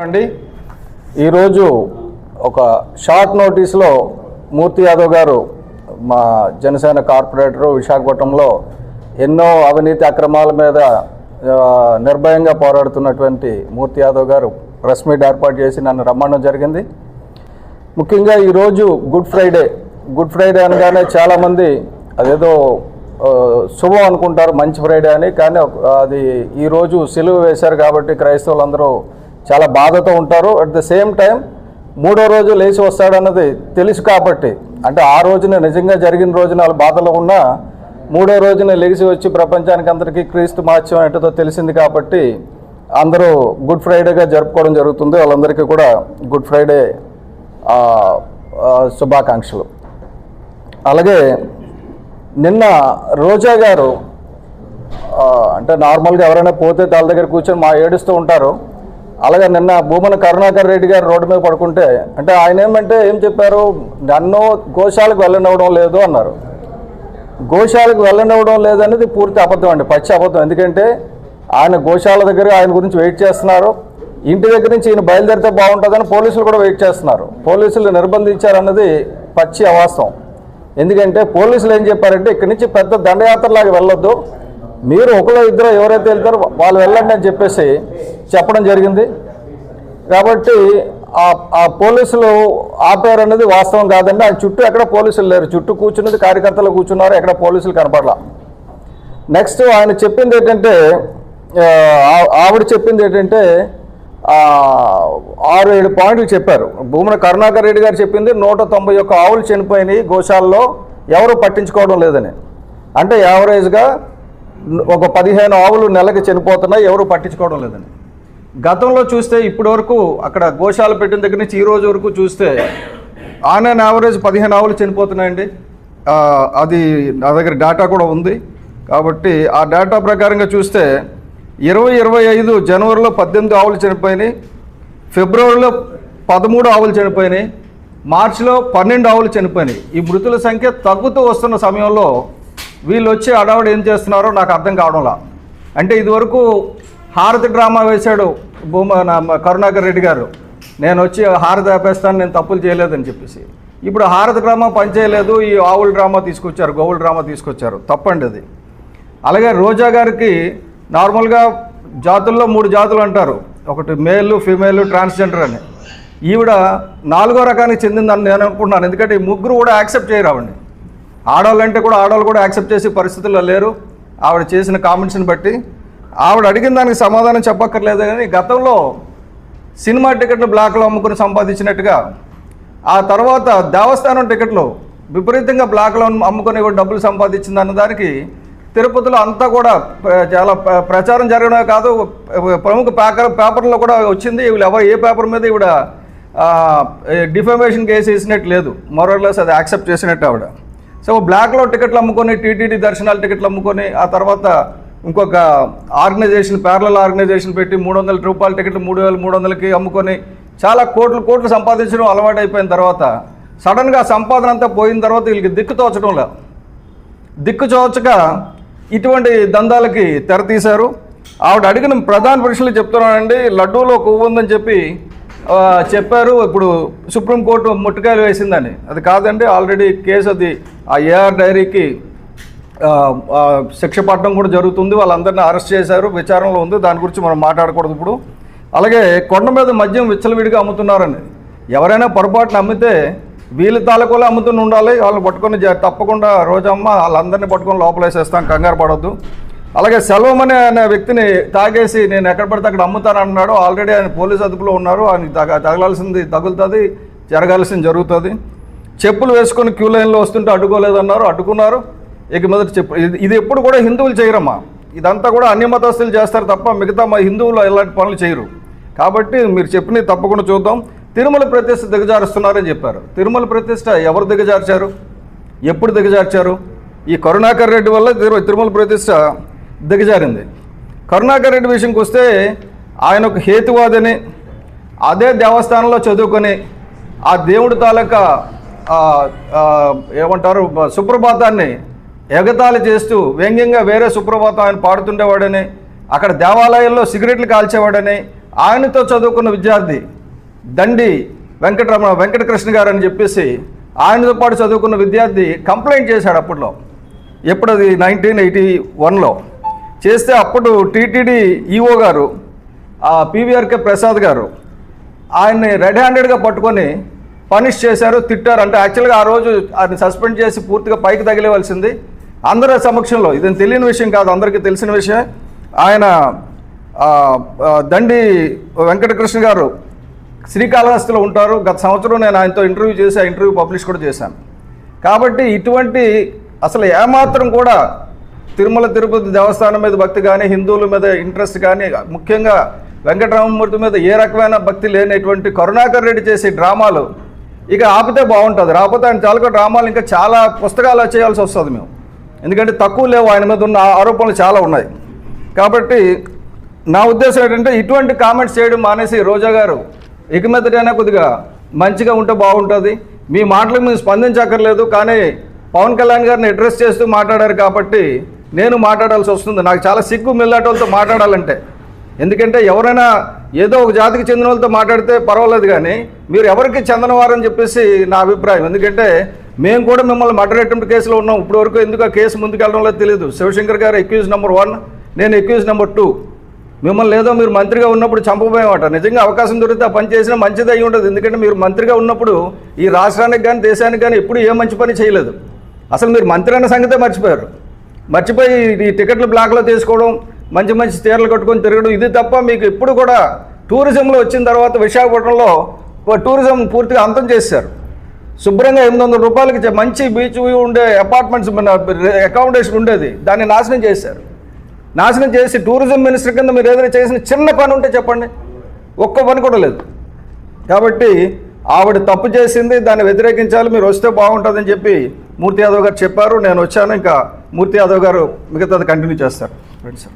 అండి ఈరోజు ఒక షార్ట్ నోటీస్లో మూర్తి యాదవ్ గారు మా జనసేన కార్పొరేటరు విశాఖపట్నంలో ఎన్నో అవినీతి అక్రమాల మీద నిర్భయంగా పోరాడుతున్నటువంటి మూర్తి యాదవ్ గారు ప్రెస్ మీట్ ఏర్పాటు చేసి నన్ను రమ్మడం జరిగింది. ముఖ్యంగా ఈరోజు గుడ్ ఫ్రైడే అనగానే చాలామంది అదేదో శుభం అనుకుంటారు, మంచి ఫ్రైడే అని. కానీ అది ఈరోజు సిలువ వేశారు కాబట్టి క్రైస్తవులందరూ చాలా బాధతో ఉంటారు. అట్ ద సేమ్ టైం మూడో రోజు లేచి వస్తాడన్నది తెలుసు కాబట్టి, అంటే ఆ రోజున నిజంగా జరిగిన రోజున వాళ్ళ బాధలో ఉన్నా మూడో రోజున లేచి వచ్చి ప్రపంచానికి అందరికీ క్రీస్తు మహత్యం ఏంటో తెలిసింది కాబట్టి అందరూ గుడ్ ఫ్రైడేగా జరుపుకోవడం జరుగుతుంది. వాళ్ళందరికీ కూడా గుడ్ ఫ్రైడే శుభాకాంక్షలు. అలాగే నిన్న రోజా గారు అంటే నార్మల్గా ఎవరైనా పోతే వాళ్ళ దగ్గర కూర్చొని ఏడుస్తూ ఉంటారు. అలాగే నిన్న భూమన కరుణాకర్ రెడ్డి గారు రోడ్డు మీద పడుకుంటే అంటే ఆయన ఏం చెప్పారు, నన్ను గోశాలకు వెళ్ళనివ్వడం లేదు అన్నారు. గోశాలకు వెళ్ళనివ్వడం లేదనేది పూర్తి అబద్ధం అండి, పచ్చి అబద్ధం. ఎందుకంటే ఆయన గోశాల దగ్గర ఆయన గురించి వెయిట్ చేస్తున్నారు. ఇంటి దగ్గర నుంచి ఈయన బయలుదేరితే బాగుంటుందని పోలీసులు కూడా వెయిట్ చేస్తున్నారు. పోలీసులు నిర్బంధించారన్నది పచ్చి అవాస్తవం. ఎందుకంటే పోలీసులు ఏం చెప్పారంటే ఇక్కడి నుంచి పెద్ద దండయాత్రలాగా వెళ్ళొద్దు, మీరు ఒకళ్ళో ఇద్దరు ఎవరైతే వెళ్తారో వాళ్ళు వెళ్ళండి అని చెప్పేసి చెప్పడం జరిగింది. కాబట్టి ఆ పోలీసులు ఆపారన్నది వాస్తవం కాదండి. ఆయన చుట్టూ ఎక్కడ పోలీసులు లేరు, చుట్టూ కూర్చున్నది కార్యకర్తలు కూర్చున్నారు, ఎక్కడ పోలీసులు కనపడలా. నెక్స్ట్ ఆయన చెప్పింది ఏంటంటే, ఆవిడ చెప్పింది ఏంటంటే 6-7 పాయింట్లు చెప్పారు. భూమన కరుణాకర్ రెడ్డి గారు చెప్పింది 191 ఆవులు చనిపోయినాయి గోశాలలో, ఎవరు పట్టించుకోవడం లేదని. అంటే యావరేజ్గా ఒక 15 ఆవులు నెలకి చనిపోతున్నాయి, ఎవరు పట్టించుకోవడం లేదని. గతంలో చూస్తే ఇప్పటి వరకు అక్కడ గోశాల పెట్టిన దగ్గర నుంచి ఈ రోజు వరకు చూస్తే ఆన్ అండ్ యావరేజ్ 15 ఆవులు చనిపోతున్నాయండి. అది నా దగ్గర డేటా కూడా ఉంది. కాబట్టి ఆ డేటా ప్రకారంగా చూస్తే 2025 జనవరిలో 18 ఆవులు చనిపోయినాయి, ఫిబ్రవరిలో 13 ఆవులు చనిపోయినాయి, మార్చిలో 12 ఆవులు చనిపోయినాయి. ఈ మృతుల సంఖ్య తగ్గుతూ వస్తున్న సమయంలో వీళ్ళు వచ్చి అడావుడు ఏం చేస్తున్నారో నాకు అర్థం కావడంలా. అంటే ఇదివరకు హారతి డ్రామా వేశాడు కరుణాకర్ రెడ్డి గారు, నేను వచ్చి హారతి ఆపేస్తాను, నేను తప్పులు చేయలేదని చెప్పేసి. ఇప్పుడు హారతి డ్రామా పనిచేయలేదు, ఈ ఆవుల డ్రామా తీసుకొచ్చారు, గోవుల డ్రామా తీసుకొచ్చారు. తప్పండి అది. అలాగే రోజా గారికి నార్మల్గా జాతుల్లో 3 జాతులు అంటారు, ఒకటి మేల్, ఫీమేల్, ట్రాన్స్జెండర్ అని. ఈవిడ 4వ రకానికి చెందిందని నేను అనుకుంటున్నాను. ఎందుకంటే ఈ ముగ్గురు కూడా యాక్సెప్ట్ చేయరావండి. ఆడవాళ్ళంటే కూడా ఆడవాళ్ళు కూడా యాక్సెప్ట్ చేసే పరిస్థితుల్లో లేరు. ఆవిడ చేసిన కామెంట్స్ని బట్టి ఆవిడ అడిగిన దానికి సమాధానం చెప్పక్కర్లేదు. కానీ గతంలో సినిమా టికెట్లు బ్లాక్లో అమ్ముకుని సంపాదించినట్టుగా, ఆ తర్వాత దేవస్థానం టికెట్లు విపరీతంగా బ్లాక్లో అమ్ముకొని డబ్బులు సంపాదించింది అన్న దానికి తిరుపతిలో అంతా కూడా చాలా ప్రచారం జరగడమే కాదు, ప్రముఖ పేపర్లో కూడా వచ్చింది. వీళ్ళు ఎవరు ఏ పేపర్ మీద ఈవిడ డిఫమేషన్ కేసు వేసినట్టు లేదు, మోరల్లెస్ అది యాక్సెప్ట్ చేసినట్టు ఆవిడ. సో బ్లాక్లో టికెట్లు అమ్ముకొని, టీటీడీ దర్శనాల టికెట్లు అమ్ముకొని, ఆ తర్వాత ఇంకొక ఆర్గనైజేషన్, ప్యారలల్ ఆర్గనైజేషన్ పెట్టి 300 రూపాయల టికెట్లు 3300కి అమ్ముకొని చాలా కోట్లు సంపాదించడం అలవాటు అయిపోయిన తర్వాత సడన్గా సంపాదన అంతా పోయిన తర్వాత వీళ్ళకి దిక్కు తోచక ఇటువంటి దందాలకి తెర తీశారు. ఆవిడ అడిగిన ప్రధాన ప్రశ్నలు చెప్తున్నానండి. లడ్డూలో కొవ్వు ఉందని చెప్పారు, ఇప్పుడు సుప్రీంకోర్టు ముట్టుకాయలు వేసిందని. అది కాదండి, ఆల్రెడీ కేసు అది ఆ ఏఆర్ డైరీకి శిక్ష పడడం కూడా జరుగుతుంది. వాళ్ళందరినీ అరెస్ట్ చేశారు, విచారణలో ఉంది, దాని గురించి మనం మాట్లాడకూడదు ఇప్పుడు. అలాగే కొండ మీద మద్యం విచ్చలవిడిగా అమ్ముతున్నారని, ఎవరైనా పొరపాటున అమ్మితే వీళ్ళ తాలూకులో అమ్ముతూనే ఉండాలి, వాళ్ళని పట్టుకొని తప్పకుండా రోజమ్మ వాళ్ళందరినీ పట్టుకొని లోపలేసేస్తాం, కంగారు పడవద్దు. అలాగే సెల్వం అనే వ్యక్తిని తాగేసి నేను ఎక్కడ పడితే అక్కడ అమ్ముతానన్నాడు. ఆల్రెడీ ఆయన పోలీసు అదుపులో ఉన్నారు, ఆయన తగలాల్సింది తగులుతుంది, జరగాల్సింది జరుగుతుంది. చెప్పులు వేసుకొని క్యూ లైన్లో వస్తుంటే అడ్డుకోలేదన్నారు, అడ్డుకున్నారు. ఇక మొదటి చెప్పు, ఇది ఎప్పుడు కూడా హిందువులు చేయరమ్మా, ఇదంతా కూడా అన్య మతస్థులు చేస్తారు తప్ప మిగతా మా హిందువులు ఇలాంటి పనులు చేయరు. కాబట్టి మీరు చెప్పినవి తప్పకుండా చూద్దాం. తిరుమల ప్రతిష్ఠ దిగజారుస్తున్నారని చెప్పారు. తిరుమల ప్రతిష్ఠ ఎవరు దిగజార్చారు, ఎప్పుడు దిగజార్చారు? ఈ కరుణాకర్ రెడ్డి వల్ల తిరుమల ప్రతిష్ఠ దిగజారింది. కరుణాకర్ రెడ్డి విషయంకి వస్తే ఆయన ఒక హేతువాదని, అదే దేవస్థానంలో చదువుకొని ఆ దేవుడి తాలూకా ఏమంటారు సుప్రభాతాన్ని ఎగతాళి చేస్తూ వ్యంగ్యంగా వేరే సుప్రభాతం ఆయన పాడుతుండేవాడని, అక్కడ దేవాలయాల్లో సిగరెట్లు కాల్చేవాడని, ఆయనతో చదువుకున్న విద్యార్థి దండి వెంకటకృష్ణ గారు అని చెప్పేసి ఆయనతో పాటు చదువుకున్న విద్యార్థి కంప్లైంట్ చేశాడు అప్పట్లో. ఎప్పుడు అది 1981లో చేస్తే అప్పుడు టీటీడీ ఈఓ గారు పీవీఆర్కే ప్రసాద్ గారు ఆయన్ని రెడ్ హ్యాండెడ్గా పట్టుకొని పనిష్ చేశారు, తిట్టారు. అంటే యాక్చువల్గా ఆ రోజు ఆయన సస్పెండ్ చేసి పూర్తిగా పైకి తగిలేవలసింది. అందరి సమక్షంలో, ఇదేం తెలియని విషయం కాదు, అందరికీ తెలిసిన విషయం. ఆయన దండి వెంకటకృష్ణ గారు శ్రీకాళహస్తిలో ఉంటారు. గత సంవత్సరం నేను ఆయనతో ఇంటర్వ్యూ చేసి ఆ ఇంటర్వ్యూ పబ్లిష్ కూడా చేశాను. కాబట్టి ఇటువంటి అసలు ఏమాత్రం కూడా తిరుమల తిరుపతి దేవస్థానం మీద భక్తి కానీ, హిందువుల మీద ఇంట్రెస్ట్ కానీ, ముఖ్యంగా వెంకటరామమూర్తి మీద ఏ రకమైన భక్తి లేనటువంటి కరుణాకర్ రెడ్డి చేసే డ్రామాలు ఇక ఆపితే బాగుంటుంది. రాకపోతే ఆయన చాలా డ్రామాలు ఇంకా చాలా పుస్తకాలు చేయాల్సి వస్తుంది మేము, ఎందుకంటే తక్కువ లేవు, ఆయన మీద ఉన్న ఆరోపణలు చాలా ఉన్నాయి. కాబట్టి నా ఉద్దేశం ఏంటంటే ఇటువంటి కామెంట్స్ చేయడం మానేసి రోజా గారు ఇక మీదటైనా కొద్దిగా మంచిగా ఉంటే బాగుంటుంది. మీ మాటలకు మేము స్పందించక్కర్లేదు, కానీ పవన్ కళ్యాణ్ గారిని అడ్రస్ చేస్తూ మాట్లాడారు కాబట్టి నేను మాట్లాడాల్సి వస్తుంది. నాకు చాలా సిగ్గు మిల్లాటి వాళ్ళతో మాట్లాడాలంటే. ఎందుకంటే ఎవరైనా ఏదో ఒక జాతికి చెందిన వాళ్ళతో మాట్లాడితే పర్వాలేదు, కానీ మీరు ఎవరికి చెందనవారని చెప్పేసి నా అభిప్రాయం. ఎందుకంటే మేము కూడా మిమ్మల్ని మర్డర్ అటెంప్ట్ కేసులో ఉన్నాం. ఇప్పటివరకు ఎందుకు ఆ కేసు ముందుకెళ్ళడం లేదు తెలియదు. శివశంకర్ గారు అక్యూజ్ నెంబర్ 1, నేను అక్యూజ్ నెంబర్ 2. మిమ్మల్ని ఏదో మీరు మంత్రిగా ఉన్నప్పుడు చంపబోయేమాట. నిజంగా అవకాశం దొరికితే ఆ పని చేసినా మంచిది అయి ఉండదు. ఎందుకంటే మీరు మంత్రిగా ఉన్నప్పుడు ఈ రాష్ట్రానికి కానీ దేశానికి కానీ ఎప్పుడు ఏ మంచి పని చేయలేదు. అసలు మీరు మంత్రి అన్న సంగతే మర్చిపోయారు. మర్చిపోయి ఈ టికెట్లు బ్లాక్లో తీసుకోవడం, మంచి మంచి చీరలు కట్టుకొని తిరగడం, ఇది తప్ప మీకు ఎప్పుడు కూడా టూరిజంలో వచ్చిన తర్వాత విశాఖపట్నంలో టూరిజం పూర్తిగా అంతం చేశారు. శుభ్రంగా 800 రూపాయలకి మంచి బీచ్ వ్యూ ఉండే అపార్ట్మెంట్స్ అకామిడేషన్ ఉండేది, దాన్ని నాశనం చేశారు. నాశనం చేసి టూరిజం మినిస్టర్ కింద మీరు ఏదైనా చేసిన చిన్న పని ఉంటే చెప్పండి, ఒక్క పని కూడా లేదు. కాబట్టి ఆవిడ తప్పు చేసింది, దాన్ని వ్యతిరేకించాలి, మీరు వస్తే బాగుంటుందని చెప్పి మూర్తి యాదవ్ గారు చెప్పారు. నేను వచ్చాను. ఇంకా మూర్తి యాదవ్ గారు మిగతాది కంటిన్యూ చేస్తారు. రండి సార్.